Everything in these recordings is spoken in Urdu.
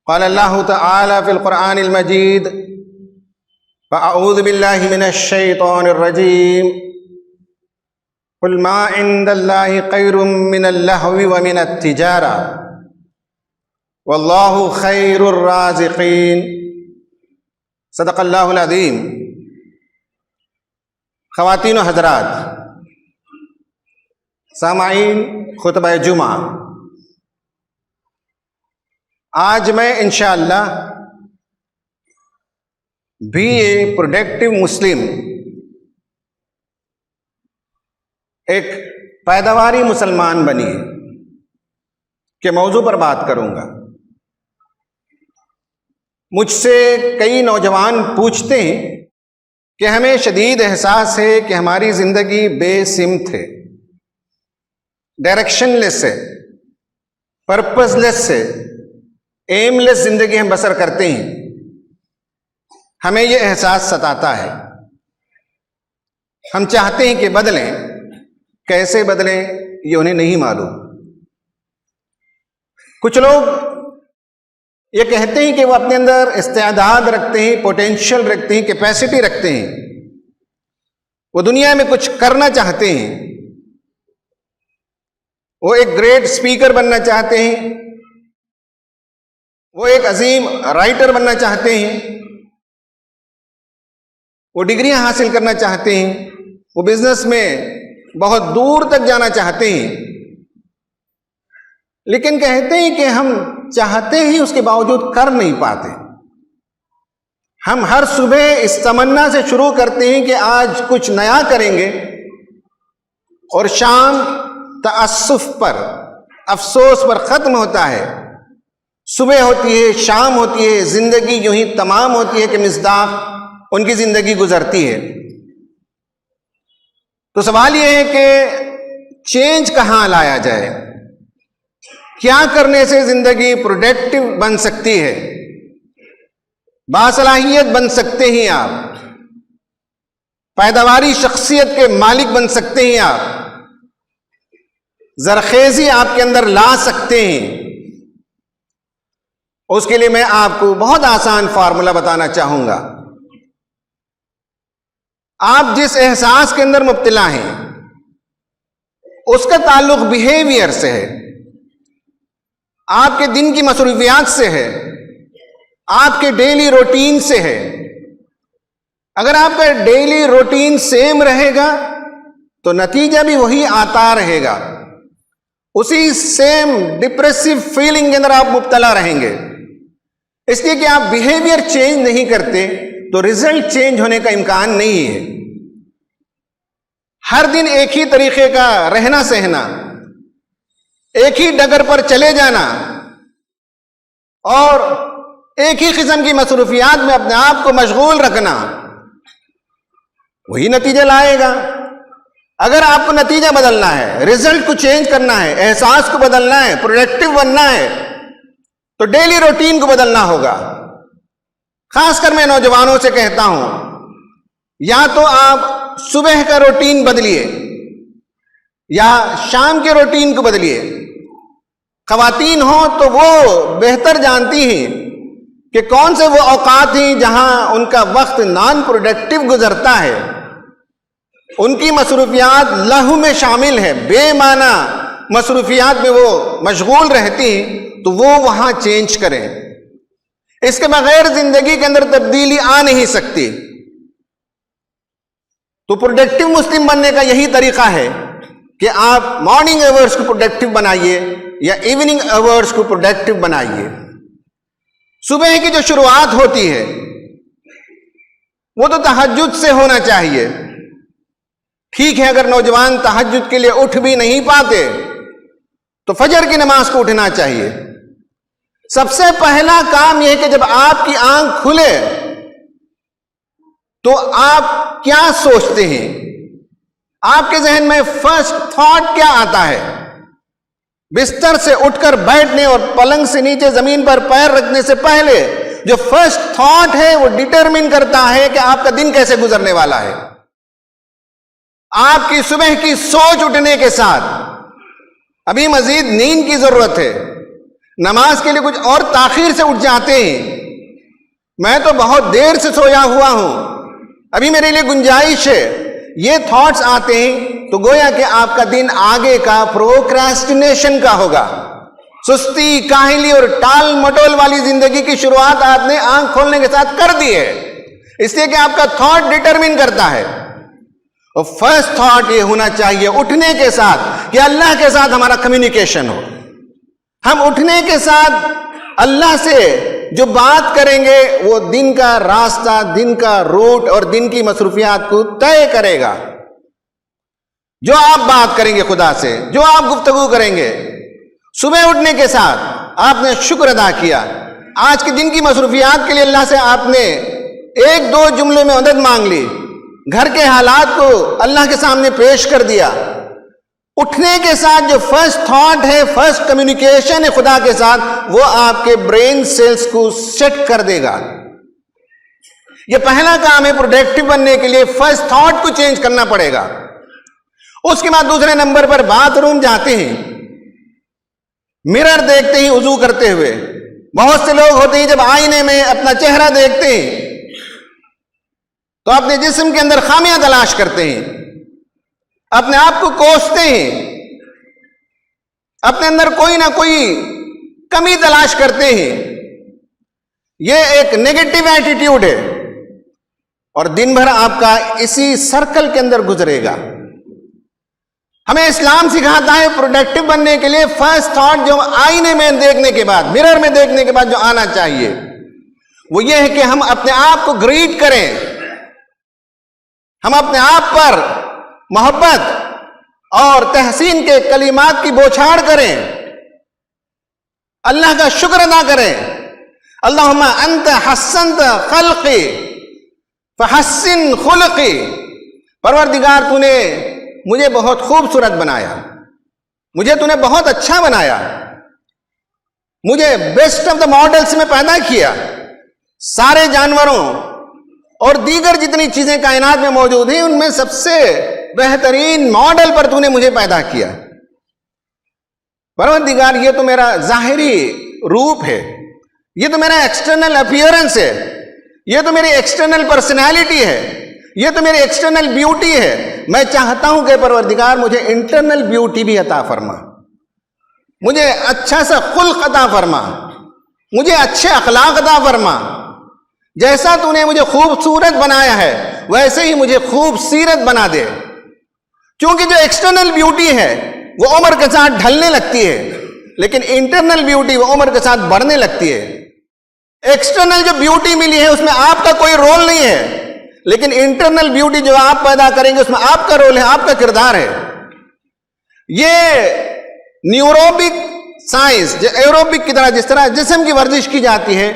قال اللہ تعالی فی القرآن المجید فاعوذ باللہ من الشیطان الرجیم قل ما عند اللہ خیر من اللہو ومن التجارہ واللہ خیر الرازقین۔ صدق اللہ العظیم۔ خواتین و حضرات، سامعین خطبہ جمعہ، آج میں انشاءاللہ بی اے پروڈکٹیو مسلم، ایک پیداواری مسلمان بنیے کے موضوع پر بات کروں گا۔ مجھ سے کئی نوجوان پوچھتے ہیں کہ ہمیں شدید احساس ہے کہ ہماری زندگی بے سمت ہے، ڈائریکشن لیس ہے، پرپز لیس ہے، ایم لیس زندگی ہم بسر کرتے ہیں۔ ہمیں یہ احساس ستاتا ہے، ہم چاہتے ہیں کہ بدلیں، کیسے بدلیں یہ انہیں نہیں معلوم۔ کچھ لوگ یہ کہتے ہیں کہ وہ اپنے اندر استعداد رکھتے ہیں، پوٹینشیل رکھتے ہیں، کیپیسٹی رکھتے ہیں، وہ دنیا میں کچھ کرنا چاہتے ہیں، وہ ایک گریٹ اسپیکر بننا چاہتے ہیں، وہ ایک عظیم رائٹر بننا چاہتے ہیں، وہ ڈگریاں حاصل کرنا چاہتے ہیں، وہ بزنس میں بہت دور تک جانا چاہتے ہیں، لیکن کہتے ہیں کہ ہم چاہتے ہی اس کے باوجود کر نہیں پاتے۔ ہم ہر صبح اس تمنا سے شروع کرتے ہیں کہ آج کچھ نیا کریں گے، اور شام تأسف پر، افسوس پر ختم ہوتا ہے۔ صبح ہوتی ہے، شام ہوتی ہے، زندگی یوں ہی تمام ہوتی ہے کہ مصداق ان کی زندگی گزرتی ہے۔ تو سوال یہ ہے کہ چینج کہاں لایا جائے؟ کیا کرنے سے زندگی پروڈکٹیو بن سکتی ہے، باصلاحیت بن سکتے ہیں آپ، پیداواری شخصیت کے مالک بن سکتے ہیں آپ، زرخیزی آپ کے اندر لا سکتے ہیں؟ اس کے لیے میں آپ کو بہت آسان فارمولا بتانا چاہوں گا۔ آپ جس احساس کے اندر مبتلا ہیں اس کا تعلق بیہیویئر سے ہے، آپ کے دن کی مصروفیات سے ہے، آپ کے ڈیلی روٹین سے ہے۔ اگر آپ کا ڈیلی روٹین سیم رہے گا تو نتیجہ بھی وہی آتا رہے گا، اسی سیم ڈپریسو فیلنگ کے اندر آپ مبتلا رہیں گے۔ اس لیے کہ آپ بیہیویئر چینج نہیں کرتے تو ریزلٹ چینج ہونے کا امکان نہیں ہے۔ ہر دن ایک ہی طریقے کا رہنا سہنا، ایک ہی ڈگر پر چلے جانا اور ایک ہی قسم کی مصروفیات میں اپنے آپ کو مشغول رکھنا، وہی نتیجہ لائے گا۔ اگر آپ کو نتیجہ بدلنا ہے، ریزلٹ کو چینج کرنا ہے، احساس کو بدلنا ہے، پروڈکٹیو بننا ہے، تو ڈیلی روٹین کو بدلنا ہوگا۔ خاص کر میں نوجوانوں سے کہتا ہوں، یا تو آپ صبح کا روٹین بدلیے یا شام کے روٹین کو بدلیے۔ خواتین ہوں تو وہ بہتر جانتی ہیں کہ کون سے وہ اوقات ہیں جہاں ان کا وقت نان پروڈکٹیو گزرتا ہے، ان کی مصروفیات لہو میں شامل ہے، بے معنی مصروفیات میں وہ مشغول رہتی ہیں، تو وہ وہاں چینج کریں۔ اس کے بغیر زندگی کے اندر تبدیلی آ نہیں سکتی۔ تو پروڈکٹیو مسلم بننے کا یہی طریقہ ہے کہ آپ مارننگ آورز کو پروڈکٹیو بنائیے یا ایوننگ آورز کو پروڈکٹیو بنائیے۔ صبح کی جو شروعات ہوتی ہے وہ تو تہجد سے ہونا چاہیے۔ ٹھیک ہے، اگر نوجوان تہجد کے لیے اٹھ بھی نہیں پاتے تو فجر کی نماز کو اٹھنا چاہیے۔ سب سے پہلا کام یہ ہے کہ جب آپ کی آنکھ کھلے تو آپ کیا سوچتے ہیں؟ آپ کے ذہن میں فرسٹ تھاٹ کیا آتا ہے؟ بستر سے اٹھ کر بیٹھنے اور پلنگ سے نیچے زمین پر پیر رکھنے سے پہلے جو فرسٹ تھاٹ ہے وہ ڈٹرمن کرتا ہے کہ آپ کا دن کیسے گزرنے والا ہے۔ آپ کی صبح کی سوچ اٹھنے کے ساتھ ابھی مزید نیند کی ضرورت ہے، نماز کے لیے کچھ اور تاخیر سے اٹھ جاتے ہیں، میں تو بہت دیر سے سویا ہوا ہوں، ابھی میرے لیے گنجائش ہے، یہ تھاٹس آتے ہیں تو گویا کہ آپ کا دن آگے کا پروکریسٹینیشن کا ہوگا، سستی، کاہلی اور ٹال مٹول والی زندگی کی شروعات آپ نے آنکھ کھولنے کے ساتھ کر دی ہے، اس لیے کہ آپ کا تھاٹ ڈٹرمن کرتا ہے۔ اور فرسٹ تھاٹ یہ ہونا چاہیے اٹھنے کے ساتھ کہ اللہ کے ساتھ ہمارا کمیونیکیشن ہو، ہم اٹھنے کے ساتھ اللہ سے جو بات کریں گے وہ دن کا راستہ، دن کا روٹ اور دن کی مصروفیات کو طے کرے گا۔ جو آپ بات کریں گے خدا سے، جو آپ گفتگو کریں گے، صبح اٹھنے کے ساتھ آپ نے شکر ادا کیا، آج کے دن کی مصروفیات کے لیے اللہ سے آپ نے ایک دو جملے میں مدد مانگ لی، گھر کے حالات کو اللہ کے سامنے پیش کر دیا، اٹھنے کے ساتھ جو فرسٹ تھاٹ ہے، فرسٹ کمیونیکیشن ہے خدا کے ساتھ، وہ آپ کے برین سیلز کو سیٹ کر دے گا۔ یہ پہلا کام ہے پروڈکٹیو بننے کے لیے، فرسٹ تھاٹ کو چینج کرنا پڑے گا۔ اس کے بعد دوسرے نمبر پر باتھ روم جاتے ہیں، مرر دیکھتے ہیں وضو کرتے ہوئے۔ بہت سے لوگ ہوتے ہیں جب آئینے میں اپنا چہرہ دیکھتے ہیں تو اپنے جسم کے اندر خامیاں تلاش کرتے ہیں، اپنے آپ کو کوستے ہیں، اپنے اندر کوئی نہ کوئی کمی تلاش کرتے ہیں۔ یہ ایک نیگیٹو ایٹیٹیوڈ ہے اور دن بھر آپ کا اسی سرکل کے اندر گزرے گا۔ ہمیں اسلام سکھاتا ہے پروڈکٹیو بننے کے لیے فرسٹ تھاٹ جو آئینے میں دیکھنے کے بعد، مرر میں دیکھنے کے بعد جو آنا چاہیے وہ یہ ہے کہ ہم اپنے آپ کو گریٹ کریں، ہم اپنے آپ پر محبت اور تحسین کے کلمات کی بوچھاڑ کریں، اللہ کا شکر ادا کریں۔ اللہم انت حسنت خلقی فحسن خلقی، پروردگار تو نے مجھے بہت خوبصورت بنایا، مجھے تو نے بہت اچھا بنایا، مجھے بیسٹ آف دا ماڈلز میں پیدا کیا، سارے جانوروں اور دیگر جتنی چیزیں کائنات میں موجود ہیں ان میں سب سے بہترین ماڈل پر تو نے مجھے پیدا کیا۔ پروردگار یہ تو میرا ظاہری روپ ہے، یہ تو میرا ایکسٹرنل اپیئرنس ہے، یہ تو میری ایکسٹرنل پرسنالٹی ہے، یہ تو میری ایکسٹرنل بیوٹی ہے۔ میں چاہتا ہوں کہ پروردگار مجھے انٹرنل بیوٹی بھی عطا فرما، مجھے اچھا سا خلق عطا فرما، مجھے اچھے اخلاق عطا فرما۔ جیسا تو نے مجھے خوبصورت بنایا ہے ویسے ہی مجھے خوبصیرت بنا دے، کیونکہ جو ایکسٹرنل بیوٹی ہے وہ عمر کے ساتھ ڈھلنے لگتی ہے، لیکن انٹرنل بیوٹی وہ عمر کے ساتھ بڑھنے لگتی ہے۔ ایکسٹرنل جو بیوٹی ملی ہے اس میں آپ کا کوئی رول نہیں ہے، لیکن انٹرنل بیوٹی جو آپ پیدا کریں گے اس میں آپ کا رول ہے، آپ کا کردار ہے۔ یہ نیوروبک سائنس، ایروبک کی طرح جس طرح جسم کی ورزش کی جاتی ہے،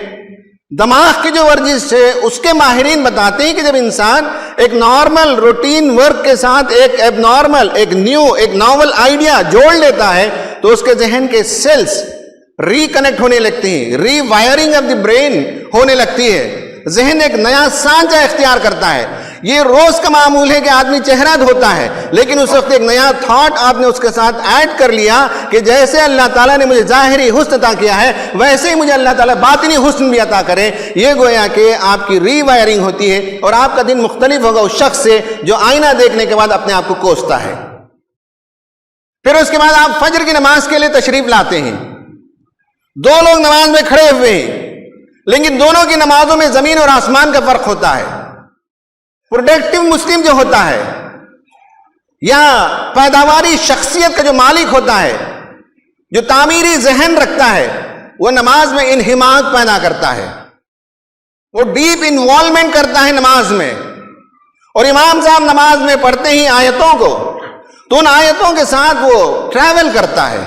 دماغ کی جو ورزش ہے اس کے ماہرین بتاتے ہیں کہ جب انسان ایک نارمل روٹین ورک کے ساتھ ایک ایب نارمل، ایک نیو، ایک ناول آئیڈیا جوڑ لیتا ہے تو اس کے ذہن کے سیلز ری کنیکٹ ہونے لگتے ہیں، ری وائرنگ آف دی برین ہونے لگتی ہے، ذہن ایک نیا سانچہ اختیار کرتا ہے۔ یہ روز کا معمول ہے کہ آدمی چہرہ دھوتا ہے، لیکن اس وقت ایک نیا تھاٹ آپ نے اس کے ساتھ ایڈ کر لیا کہ جیسے اللہ تعالیٰ نے مجھے ظاہری حسن عطا کیا ہے ویسے ہی مجھے اللہ تعالیٰ باطنی حسن بھی عطا کرے۔ یہ گویا کہ آپ کی ری وائرنگ ہوتی ہے اور آپ کا دن مختلف ہوگا اس شخص سے جو آئینہ دیکھنے کے بعد اپنے آپ کو کوستا ہے۔ پھر اس کے بعد آپ فجر کی نماز کے لیے تشریف لاتے ہیں، دو لوگ نماز میں کھڑے ہوئے ہیں لیکن دونوں کی نمازوں میں زمین اور آسمان کا فرق ہوتا ہے۔ پروڈکٹیو مسلم جو ہوتا ہے یا پیداواری شخصیت کا جو مالک ہوتا ہے، جو تعمیری ذہن رکھتا ہے، وہ نماز میں انہماک پیدا کرتا ہے، وہ ڈیپ انوالومنٹ کرتا ہے نماز میں۔ اور امام صاحب نماز میں پڑھتے ہی آیتوں کو تو ان آیتوں کے ساتھ وہ ٹریول کرتا ہے،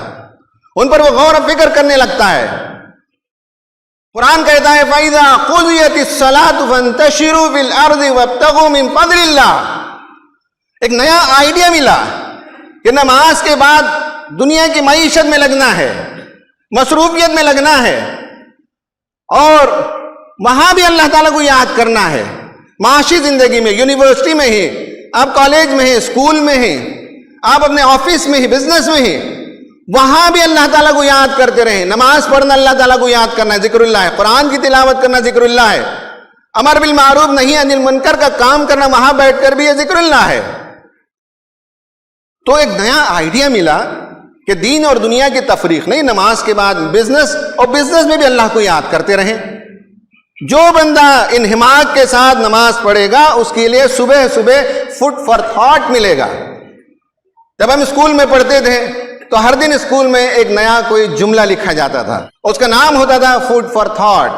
ان پر وہ غور و فکر کرنے لگتا ہے۔ قرآن کہتا ہے فَإِذَا قُضِيَتِ الصَّلَاةُ فَانتَشِرُوا فِي الْأَرْضِ وَابْتَغُوا مِن فَضْلِ اللَّهِ۔ ایک نیا آئیڈیا ملا کہ نماز کے بعد دنیا کی معیشت میں لگنا ہے، مصروفیت میں لگنا ہے، اور وہاں بھی اللہ تعالیٰ کو یاد کرنا ہے۔ معاشی زندگی میں، یونیورسٹی میں ہی، آپ کالج میں ہیں، اسکول میں ہیں، آپ اپنے آفس میں ہی، بزنس میں ہی، وہاں بھی اللہ تعالیٰ کو یاد کرتے رہیں. نماز پڑھنا اللہ تعالیٰ کو یاد کرنا ذکر اللہ ہے, قرآن کی تلاوت کرنا ذکر اللہ ہے, امر بالمعروف نہی عن المنکر کا کام کرنا وہاں بیٹھ کر بھی یہ ذکر اللہ ہے. تو ایک نیا آئیڈیا ملا کہ دین اور دنیا کی تفریق نہیں, نماز کے بعد بزنس, اور بزنس میں بھی اللہ کو یاد کرتے رہیں. جو بندہ انہماک کے ساتھ نماز پڑھے گا اس کے لیے صبح صبح فوڈ فار تھاٹ ملے گا. جب ہم اسکول میں پڑھتے تھے تو ہر دن اسکول میں ایک نیا کوئی جملہ لکھا جاتا تھا, اس کا نام ہوتا تھا فوڈ فار تھاٹ,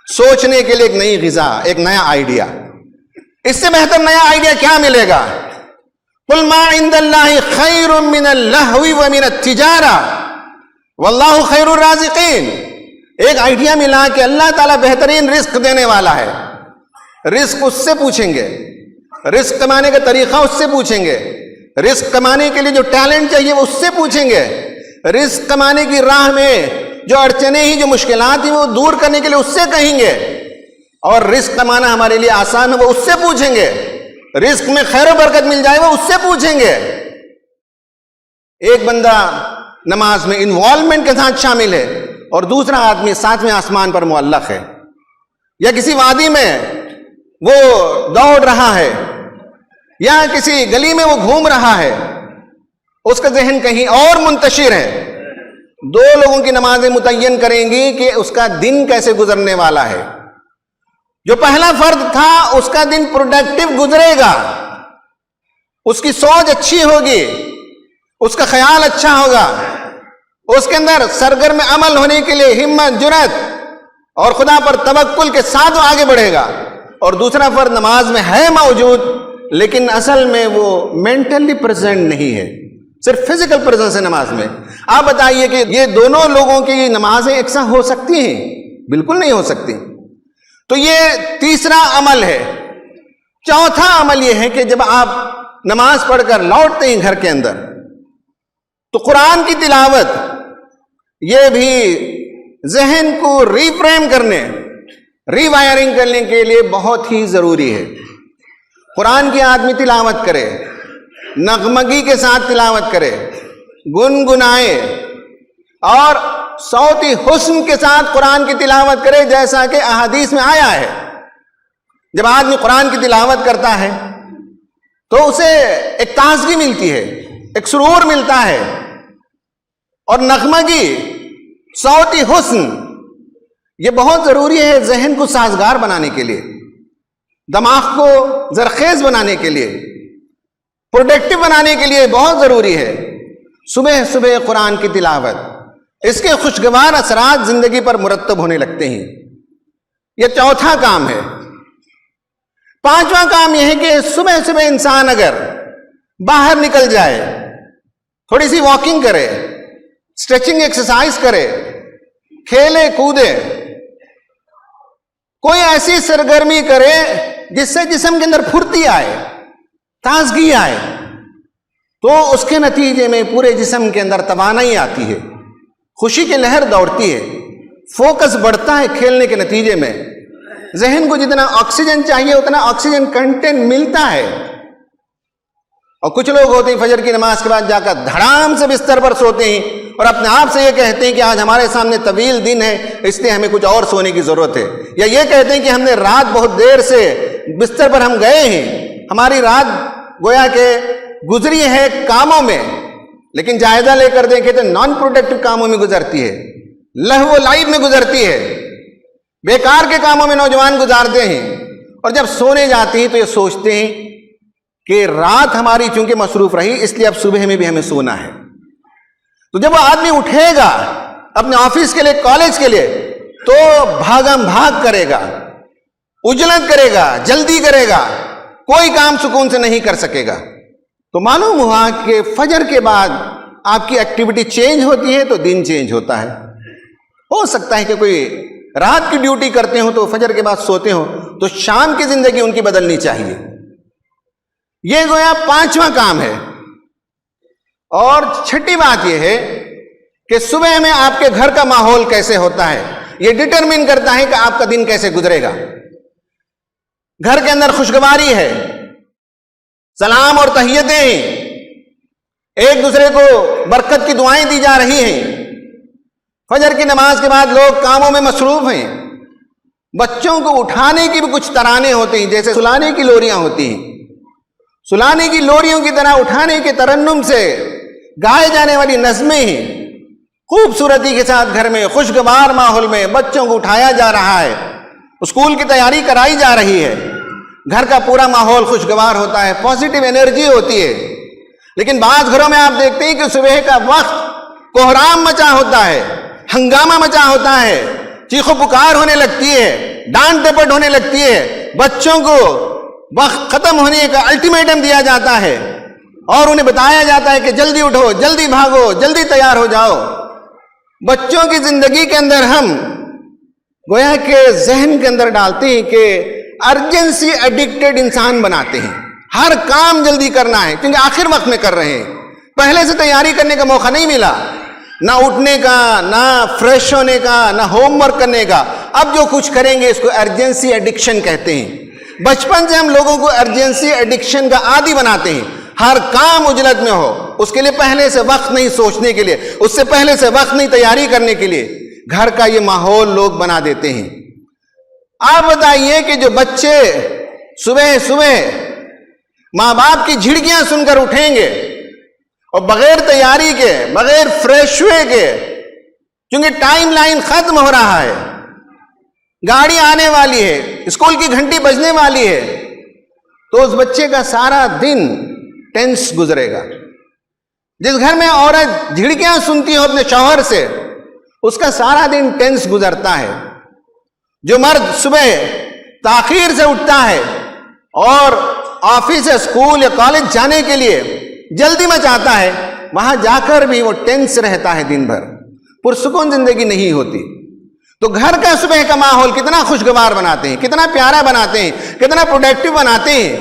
سوچنے کے لیے ایک نئی غذا, ایک نیا آئیڈیا. اس سے بہتر نیا آئیڈیا کیا ملے گا؟ قل ما عند اللہ خیر من اللہو ومن التجارہ واللہ خیر الرازقین. ایک آئیڈیا ملا کہ اللہ تعالیٰ بہترین رزق دینے والا ہے. رزق اس سے پوچھیں گے, رزق کمانے کا طریقہ اس سے پوچھیں گے, رزق کمانے کے لیے جو ٹیلنٹ چاہیے وہ اس سے پوچھیں گے, رزق کمانے کی راہ میں جو اڑچنیں ہی, جو مشکلات ہیں وہ دور کرنے کے لیے اس سے کہیں گے, اور رزق کمانا ہمارے لیے آسان ہے وہ اس سے پوچھیں گے, رزق میں خیر و برکت مل جائے وہ اس سے پوچھیں گے. ایک بندہ نماز میں انوالومنٹ کے ساتھ شامل ہے اور دوسرا آدمی ساتویں آسمان پر معلق ہے, یا کسی وادی میں وہ دوڑ رہا ہے, یا کسی گلی میں وہ گھوم رہا ہے, اس کا ذہن کہیں اور منتشر ہے. دو لوگوں کی نمازیں متعین کریں گی کہ اس کا دن کیسے گزرنے والا ہے. جو پہلا فرد تھا اس کا دن پروڈکٹیو گزرے گا, اس کی سوچ اچھی ہوگی, اس کا خیال اچھا ہوگا, اس کے اندر سرگرم عمل ہونے کے لیے ہمت, جرأت اور خدا پر توکل کے ساتھ وہ آگے بڑھے گا. اور دوسرا فرد نماز میں ہے موجود لیکن اصل میں وہ مینٹلی پریزنٹ نہیں ہے, صرف فزیکل پریزنس ہے نماز میں. آپ بتائیے کہ یہ دونوں لوگوں کی نمازیں یکساں ہو سکتی ہیں؟ بالکل نہیں ہو سکتی. تو یہ تیسرا عمل ہے. چوتھا عمل یہ ہے کہ جب آپ نماز پڑھ کر لوٹتے ہیں گھر کے اندر تو قرآن کی تلاوت یہ بھی ذہن کو ری فریم کرنے, ری وائرنگ کرنے کے لیے بہت ہی ضروری ہے. قرآن کی آدمی تلاوت کرے, نغمگی کے ساتھ تلاوت کرے, گنگنائے اور صوتی حسن کے ساتھ قرآن کی تلاوت کرے, جیسا کہ احادیث میں آیا ہے. جب آدمی قرآن کی تلاوت کرتا ہے تو اسے ایک تازگی ملتی ہے, ایک سرور ملتا ہے, اور نغمگی, صوتی حسن یہ بہت ضروری ہے ذہن کو سازگار بنانے کے لیے, دماغ کو زرخیز بنانے کے لیے, پروڈکٹیو بنانے کے لیے بہت ضروری ہے. صبح صبح قرآن کی تلاوت, اس کے خوشگوار اثرات زندگی پر مرتب ہونے لگتے ہیں. یہ چوتھا کام ہے. پانچواں کام یہ ہے کہ صبح صبح انسان اگر باہر نکل جائے, تھوڑی سی واکنگ کرے, اسٹریچنگ ایکسرسائز کرے, کھیلے کودے, کوئی ایسی سرگرمی کرے جس سے جسم کے اندر پھرتی آئے, تازگی آئے, تو اس کے نتیجے میں پورے جسم کے اندر توانائی آتی ہے, خوشی کی لہر دوڑتی ہے, فوکس بڑھتا ہے. کھیلنے کے نتیجے میں ذہن کو جتنا آکسیجن چاہیے اتنا آکسیجن کنٹینٹ ملتا ہے. اور کچھ لوگ ہوتے ہیں فجر کی نماز کے بعد جا کر دھڑام سے بستر پر سوتے ہیں اور اپنے آپ سے یہ کہتے ہیں کہ آج ہمارے سامنے طویل دن ہے اس لیے ہمیں کچھ اور سونے کی ضرورت ہے, یا یہ کہتے ہیں کہ ہم نے رات بہت دیر سے بستر پر ہم گئے ہیں, ہماری رات گویا کہ گزری ہے کاموں میں, لیکن جائزہ لے کر دیکھیں تو نان پروڈکٹیو کاموں میں گزرتی ہے, لہو و لعب میں گزرتی ہے, بیکار کے کاموں میں نوجوان گزارتے ہیں. اور جب سونے جاتے ہیں تو یہ سوچتے ہیں کہ رات ہماری چونکہ مصروف رہی اس لیے اب صبح میں بھی ہمیں سونا ہے. تو جب وہ آدمی اٹھے گا اپنے آفس کے لیے, کالج کے لیے, تو بھاگم بھاگ کرے گا, اجلت کرے گا, جلدی کرے گا, کوئی کام سکون سے نہیں کر سکے گا. تو معلوم ہوا کہ فجر کے بعد آپ کی ایکٹیویٹی چینج ہوتی ہے تو دن چینج ہوتا ہے. ہو سکتا ہے کہ کوئی رات کی ڈیوٹی کرتے ہوں تو فجر کے بعد سوتے ہوں تو شام کی زندگی ان کی بدلنی چاہیے. یہ گویا پانچواں کام ہے. اور چھٹی بات یہ ہے کہ صبح میں آپ کے گھر کا ماحول کیسے ہوتا ہے یہ ڈٹرمن کرتا ہے کہ آپ کا دن کیسے گزرے گا. گھر کے اندر خوشگواری ہے, سلام اور تحیتیں ہیں, ایک دوسرے کو برکت کی دعائیں دی جا رہی ہیں، فجر کی نماز کے بعد لوگ کاموں میں مصروف ہیں، بچوں کو اٹھانے کی بھی کچھ ترانے ہوتے ہیں، جیسے سلانے کی لوریاں ہوتی ہیں، سلانے کی لوریوں کی طرح اٹھانے کے ترنم سے گائے جانے والی نظمیں ہیں، خوبصورتی کے ساتھ گھر میں خوشگوار ماحول میں بچوں کو اٹھایا جا رہا ہے، اسکول کی تیاری کرائی جا رہی ہے، گھر کا پورا ماحول خوشگوار ہوتا ہے، پازیٹیو انرجی ہوتی ہے۔ لیکن بعض گھروں میں آپ دیکھتے ہیں کہ صبح کا وقت کوہرام مچا ہوتا ہے، ہنگامہ مچا ہوتا ہے، چیخ و پکار ہونے لگتی ہے، ڈانٹ ڈپٹ ہونے لگتی ہے، بچوں کو وقت ختم ہونے کا الٹیمیٹم دیا جاتا ہے اور انہیں بتایا جاتا ہے کہ جلدی اٹھو، جلدی بھاگو، جلدی تیار ہو جاؤ۔ بچوں کی زندگی کے اندر ہم گویا کہ ذہن کے اندر ڈالتے ہیں کہ ارجنسی ایڈکٹڈ انسان بناتے ہیں، ہر کام جلدی کرنا ہے کیونکہ آخر وقت میں کر رہے ہیں، پہلے سے تیاری کرنے کا موقع نہیں ملا، نہ اٹھنے کا، نہ فریش ہونے کا، نہ ہوم ورک کرنے کا، اب جو کچھ کریں گے اس کو ارجنسی ایڈکشن کہتے ہیں۔ بچپن سے ہم لوگوں کو ارجنسی ایڈکشن کا عادی بناتے ہیں، ہر کام عجلت میں ہو، اس کے لیے پہلے سے وقت نہیں سوچنے کے لیے، اس سے پہلے سے وقت نہیں تیاری کرنے کے لیے، گھر کا یہ ماحول لوگ بنا دیتے ہیں۔ آپ بتائیے کہ جو بچے صبح صبح ماں باپ کی جھڑکیاں سن کر اٹھیں گے اور بغیر تیاری کے، بغیر فریش ہوئے کے، کیونکہ ٹائم لائن ختم ہو رہا ہے، گاڑی آنے والی ہے، اسکول کی گھنٹی بجنے والی ہے، تو اس بچے کا سارا دن ٹینس گزرے گا۔ جس گھر میں عورت جھڑکیاں سنتی ہو اپنے شوہر سے، اس کا سارا دن ٹینس گزرتا ہے۔ جو مرد صبح تاخیر سے اٹھتا ہے اور آفس یا اسکول یا کالج جانے کے لیے جلدی میں چاہتا ہے، وہاں جا کر بھی وہ ٹینس رہتا ہے دن بھر، پرسکون زندگی نہیں ہوتی۔ تو گھر کا صبح کا ماحول کتنا خوشگوار بناتے ہیں، کتنا پیارا بناتے ہیں، کتنا پروڈکٹیو بناتے ہیں،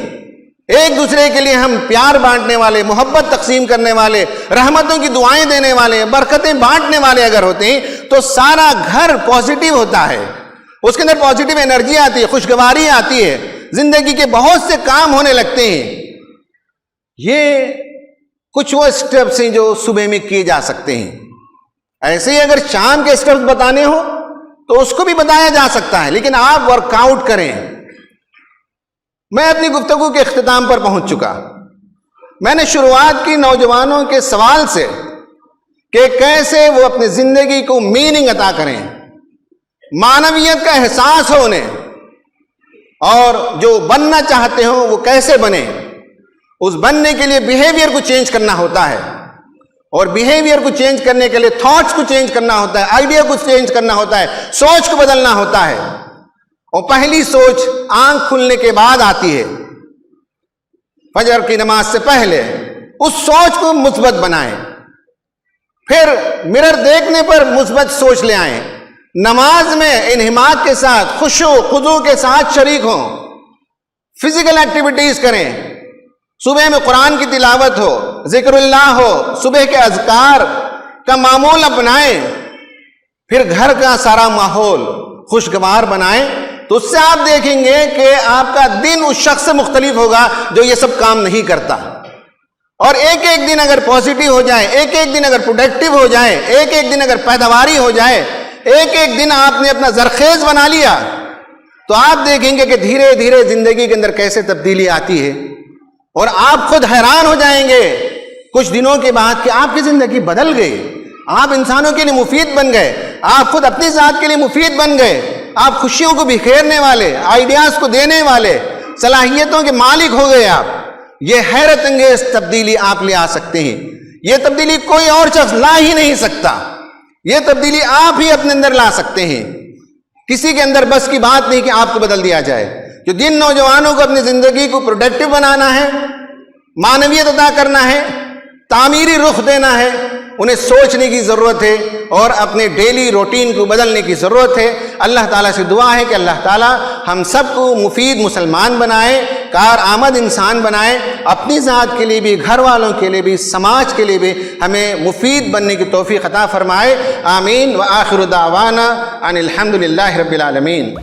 ایک دوسرے کے لیے ہم پیار بانٹنے والے، محبت تقسیم کرنے والے، رحمتوں کی دعائیں دینے والے، برکتیں بانٹنے والے اگر ہوتے ہیں تو سارا گھر پازیٹیو ہوتا ہے، اس کے اندر پازیٹیو انرجی آتی ہے، خوشگواری آتی ہے، زندگی کے بہت سے کام ہونے لگتے ہیں۔ یہ کچھ وہ اسٹیپس ہیں جو صبح میں کیے جا سکتے ہیں۔ ایسے ہی اگر شام کے اسٹیپس بتانے ہو تو اس کو بھی بتایا جا سکتا ہے، لیکن آپ ورک آؤٹ کریں۔ میں اپنی گفتگو کے اختتام پر پہنچ چکا۔ میں نے شروعات کی نوجوانوں کے سوال سے کہ کیسے وہ اپنی زندگی کو میننگ عطا کریں، معنویت کا احساس ہو انہیں، اور جو بننا چاہتے ہوں وہ کیسے بنیں۔ اس بننے کے لیے بیہیویئر کو چینج کرنا ہوتا ہے، اور بیہیویئر کو چینج کرنے کے لیے تھاٹس کو چینج کرنا ہوتا ہے، آئیڈیا کو چینج کرنا ہوتا ہے، سوچ کو بدلنا ہوتا ہے۔ اور پہلی سوچ آنکھ کھلنے کے بعد آتی ہے، فجر کی نماز سے پہلے اس سوچ کو مثبت بنائیں، پھر مرر دیکھنے پر مثبت سوچ لے آئیں، نماز میں انہماک کے ساتھ، خشوع خضوع کے ساتھ شریک ہوں، فزیکل ایکٹیویٹیز کریں، صبح میں قرآن کی تلاوت ہو، ذکر اللہ ہو، صبح کے اذکار کا معمول اپنائیں، پھر گھر کا سارا ماحول خوشگوار بنائیں، تو اس سے آپ دیکھیں گے کہ آپ کا دن اس شخص سے مختلف ہوگا جو یہ سب کام نہیں کرتا۔ اور ایک ایک دن اگر پازیٹیو ہو جائے، ایک ایک دن اگر پروڈکٹیو ہو جائے، ایک ایک دن اگر پیداواری ہو جائے، ایک ایک دن آپ نے اپنا زرخیز بنا لیا، تو آپ دیکھیں گے کہ دھیرے دھیرے زندگی کے اندر کیسے تبدیلی آتی ہے، اور آپ خود حیران ہو جائیں گے کچھ دنوں کے بعد کہ آپ کی زندگی بدل گئی، آپ انسانوں کے لیے مفید بن گئے، آپ خود اپنی ذات کے لیے مفید بن گئے، آپ خوشیوں کو بکھیرنے والے، آئیڈیاز کو دینے والے، صلاحیتوں کے مالک ہو گئے۔ آپ یہ حیرت انگیز تبدیلی آپ لے آ سکتے ہیں، یہ تبدیلی کوئی اور شخص لا ہی نہیں سکتا، یہ تبدیلی آپ ہی اپنے اندر لا سکتے ہیں۔ کسی کے اندر بس کی بات نہیں کہ آپ کو بدل دیا جائے۔ جو جن نوجوانوں کو اپنی زندگی کو پروڈکٹیو بنانا ہے، معنویت عطا کرنا ہے، تعمیری رخ دینا ہے، انہیں سوچنے کی ضرورت ہے اور اپنے ڈیلی روٹین کو بدلنے کی ضرورت ہے۔ اللہ تعالیٰ سے دعا ہے کہ اللہ تعالیٰ ہم سب کو مفید مسلمان بنائے، کارآمد انسان بنائے، اپنی ذات کے لیے بھی، گھر والوں کے لیے بھی، سماج کے لیے بھی ہمیں مفید بننے کی توفیق عطا فرمائے۔ آمین۔ وآخر دعوانا ان الحمد للہ رب العالمین۔